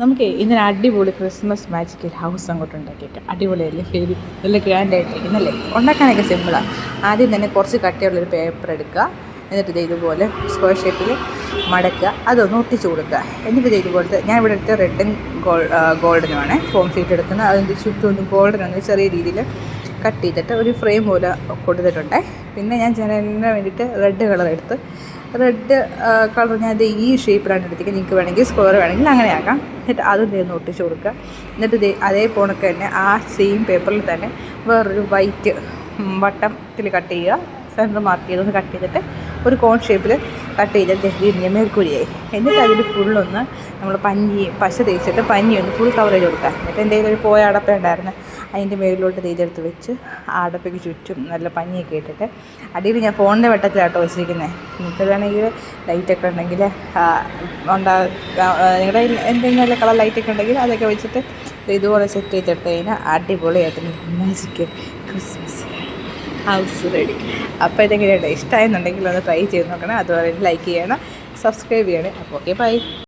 നമുക്ക് ഇന്നലെ അടിപൊളി ക്രിസ്മസ് മാജിക്കൽ ഹൗസ് അങ്ങോട്ട് ഉണ്ടാക്കിയേക്കാം. അടിപൊളിയല്ലേ, ഫീൽ നല്ല ഗ്രാൻഡായിട്ടിരിക്കുന്നല്ലേ. ഉണ്ടാക്കാനൊക്കെ സിമ്പിളാണ്. ആദ്യം തന്നെ കുറച്ച് കട്ടിയുള്ളൊരു പേപ്പർ എടുക്കുക. എന്നിട്ട് ഇതുപോലെ സ്ക്വയർ ഷേപ്പിൽ മടക്കുക, അതൊന്ന് ഒട്ടിച്ച് കൊടുക്കുക. എന്നിട്ട് ഇതുപോലത്തെ ഞാൻ ഇവിടെ എടുത്ത് റെഡും ഗോൾഡനുമാണ് ഫോം ഷീറ്റ് എടുക്കുന്നത്. അതിൻ്റെ ചുറ്റും ഒന്ന് ഗോൾഡനൊന്ന് ചെറിയ രീതിയിൽ കട്ട് ചെയ്തിട്ട് ഒരു ഫ്രെയിം പോലെ കൊടുത്തിട്ടുണ്ട്. പിന്നെ ഞാൻ ജനലിന് വേണ്ടിയിട്ട് റെഡ് കളർ എടുത്ത് റെഡ് കളർ ഞാൻ ഇത് ഈ ഷേപ്പിലാണ് എടുത്തിരിക്കുന്നത്. നിങ്ങൾക്ക് വേണമെങ്കിൽ സ്ക്വയർ വേണമെങ്കിൽ അങ്ങനെ ആക്കാം. എന്നിട്ട് അതും ഒന്ന് ഒട്ടിച്ച് കൊടുക്കുക. എന്നിട്ട് അതേ പോണക്ക് തന്നെ ആ സെയിം പേപ്പറിൽ തന്നെ വേറൊരു വൈറ്റ് വട്ടത്തിൽ കട്ട് ചെയ്യുക. സെൻറ്റർ മാർക്ക് ചെയ്തൊന്ന് കട്ട് ചെയ്തിട്ട് ഒരു കോൺ ഷേപ്പിൽ കട്ട് ചെയ്തിട്ട് ഇതിൻ്റെ മേൽക്കൂരിയായി. എന്നിട്ട് അതിൽ ഫുള്ളൊന്ന് നമ്മൾ പശ തേച്ചിട്ട് ഒന്ന് ഫുൾ കവറേജ് കൊടുക്കുക. എന്നിട്ട് എന്തെങ്കിലും ഒരു പോയ അടപ്പ ഉണ്ടായിരുന്നു, അതിൻ്റെ മേലിലോട്ട് നെയ്തെടുത്ത് വെച്ച് ആ അടപ്പയ്ക്ക് ചുറ്റും നല്ല പഞ്ഞിയൊക്കെ ഇട്ടിട്ട് അടിയിൽ ഞാൻ ഫോണിൻ്റെ വെട്ടത്തിലാട്ടോ വെച്ചിരിക്കുന്നത്. നിങ്ങൾക്ക് വേണമെങ്കിൽ ലൈറ്റൊക്കെ ഉണ്ടെങ്കിൽ നിങ്ങളുടെ എന്തെങ്കിലും നല്ല കളർ ലൈറ്റൊക്കെ ഉണ്ടെങ്കിൽ അതൊക്കെ വെച്ചിട്ട് ഇതുപോലെ സെറ്റ് ചെയ്തെടുത്ത് കഴിഞ്ഞാൽ അടിപൊളിയായിട്ട് മാജിക്കൽ ക്രിസ്മസ് ഹൗസ് റെഡി. അപ്പോൾ ഇതെങ്ങനെയുണ്ട്, ഇഷ്ടമായെന്നുണ്ടെങ്കിൽ ഒന്ന് ട്രൈ ചെയ്ത് നോക്കണം. അതുപോലെ ലൈക്ക് ചെയ്യണം, സബ്സ്ക്രൈബ് ചെയ്യണം. അപ്പോൾ ഓക്കെ, ബൈ.